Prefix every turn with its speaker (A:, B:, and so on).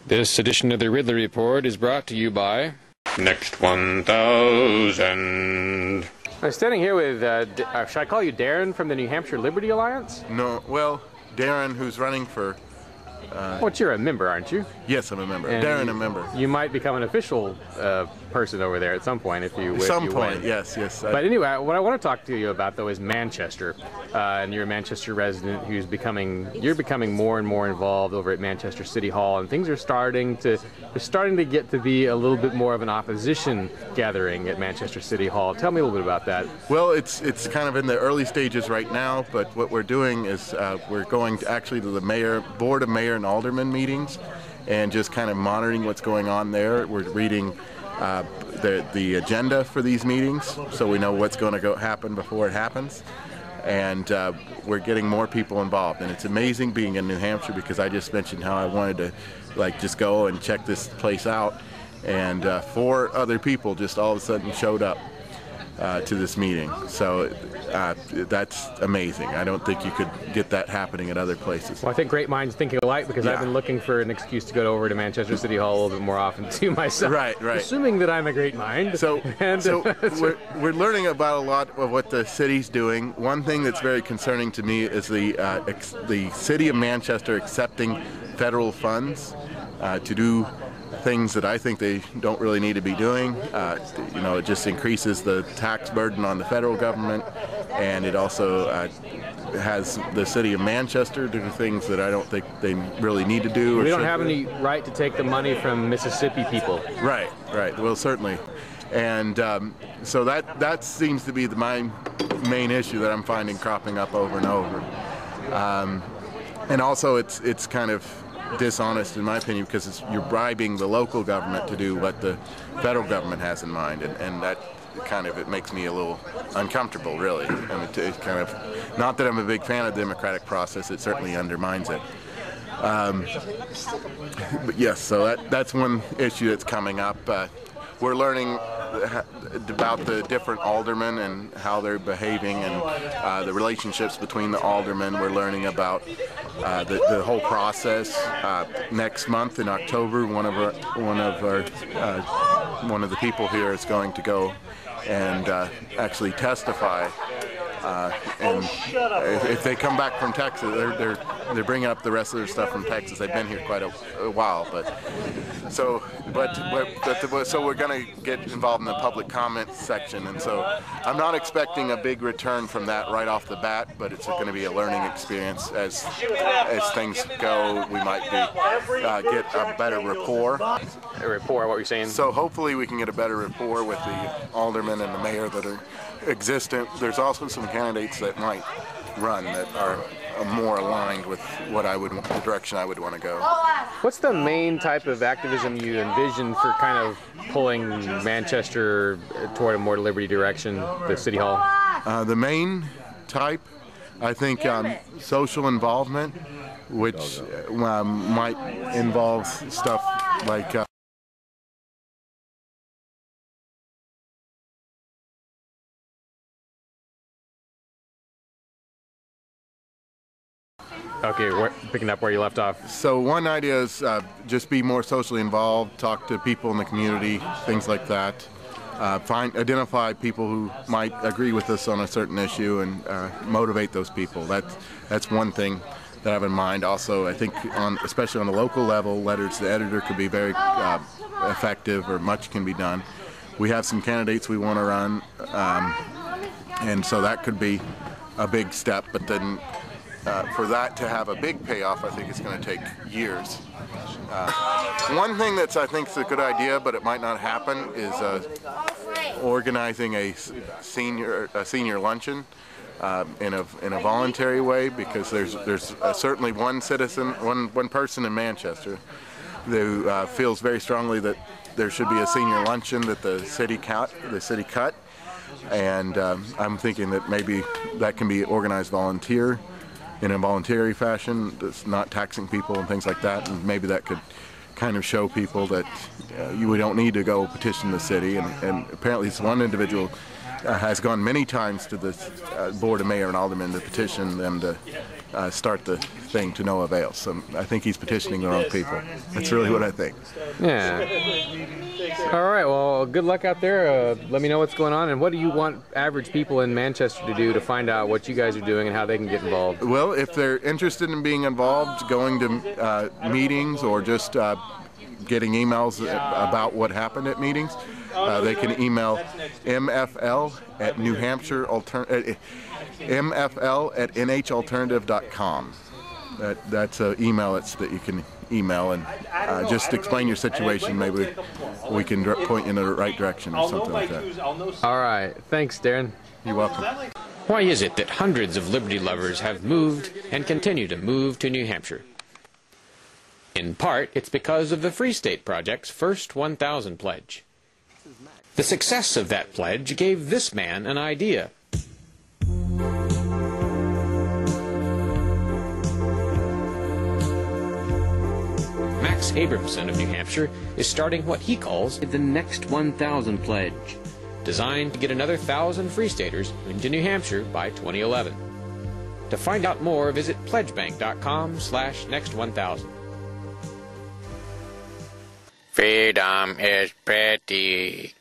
A: This edition of the Ridley Report is brought to you by Next 1000. I'm standing here with, should I call you Darren from the New Hampshire Liberty Alliance?
B: No, well, Darren, who's running for...
A: Well, you're a member, aren't you?
B: Yes, I'm a member.
A: And
B: Darren, a member.
A: You might become an official person over there at some point if you wish.
B: Some point, yes.
A: But anyway, what I want to talk to you about, though, is Manchester. And you're a Manchester resident you're becoming more and more involved over at Manchester City Hall, and things are starting to get to be a little bit more of an opposition gathering at Manchester City Hall. Tell me a little bit about that.
B: Well, it's kind of in the early stages right now, but what we're doing is we're going to actually to the Board of Mayor and Alderman meetings and just kind of monitoring what's going on there. We're reading the agenda for these meetings so we know what's going to happen before it happens. And we're getting more people involved, and it's amazing being in New Hampshire because I just mentioned how I wanted to just go and check this place out, and 4 other people just all of a sudden showed up to this meeting. So that's amazing. I don't think you could get that happening at other places.
A: Well, I think great minds think alike, because I've been looking for an excuse to go over to Manchester City Hall a little bit more often too myself.
B: Right.
A: Assuming that I'm a great mind.
B: So we're learning about a lot of what the city's doing. One thing that's very concerning to me is the city of Manchester accepting federal funds to do things that I think they don't really need to be doing. It just increases the tax burden on the federal government, and it also has the city of Manchester do things that I don't think they really need to do.
A: We don't have any right to take the money from Mississippi people.
B: Right. Well, certainly. And so that seems to be my main issue that I'm finding cropping up over and over. And also it's kind of dishonest in my opinion, because you're bribing the local government to do what the federal government has in mind, and that it makes me a little uncomfortable, really. It kind of, not that I'm a big fan of the democratic process, it certainly undermines it. But yes, so that's one issue that's coming up. We're learning about the different aldermen and how they're behaving, and the relationships between the aldermen. We're learning about the whole process. Next month in October, one of the people here is going to go and actually testify. And if they come back from Texas, they're bringing up the rest of their stuff from Texas. They've been here quite a while, so we're going to get involved in the public comment section, and so I'm not expecting a big return from that right off the bat, but it's going to be a learning experience as things go. We might get a better rapport.
A: A rapport, what you're saying?
B: So hopefully we can get a better rapport with the aldermen and the mayor that are existent. There's also some candidates that might run that are more aligned with the direction I would want to go.
A: What's the main type of activism you envision for kind of pulling Manchester toward a more liberty direction, the City Hall?
B: The main type, I think, social involvement, which might involve stuff like
A: Okay, picking up where you left off.
B: So one idea is just be more socially involved, talk to people in the community, things like that. Identify people who might agree with us on a certain issue and motivate those people. That's one thing that I have in mind. Also, I think especially on the local level, letters to the editor could be very effective, or much can be done. We have some candidates we want to run, and so that could be a big step, but then for that to have a big payoff, I think it's going to take years. One thing I think is a good idea, but it might not happen, is organizing a senior luncheon in a voluntary way, because there's certainly one person in Manchester who feels very strongly that there should be a senior luncheon that the city cut, and I'm thinking that maybe that can be organized in a voluntary fashion, that's not taxing people and things like that, and maybe that could kind of show people that we don't need to go petition the city, and apparently this one individual has gone many times to the Board of Mayor and Aldermen to petition them to start the thing to no avail. So I think he's petitioning the wrong people. That's really what I think.
A: Yeah. All right, well, good luck out there. Let me know what's going on, and what do you want average people in Manchester to do to find out what you guys are doing and how they can get involved?
B: Well, if they're interested in being involved, going to meetings or just getting emails about what happened at meetings, they can email mfl@nhalternative.com. That's an email that you can email and just explain your situation. Maybe we can point you in the right direction or something like that.
A: All right. Thanks, Darren.
B: You're welcome.
C: Why is it that hundreds of liberty lovers have moved and continue to move to New Hampshire? In part, it's because of the Free State Project's first 1,000 pledge. The success of that pledge gave this man an idea. Max Abramson of New Hampshire is starting what he calls the Next 1,000 Pledge, designed to get another 1,000 Free Staters into New Hampshire by 2011. To find out more, visit pledgebank.com/next1000.
D: Freedom is pretty.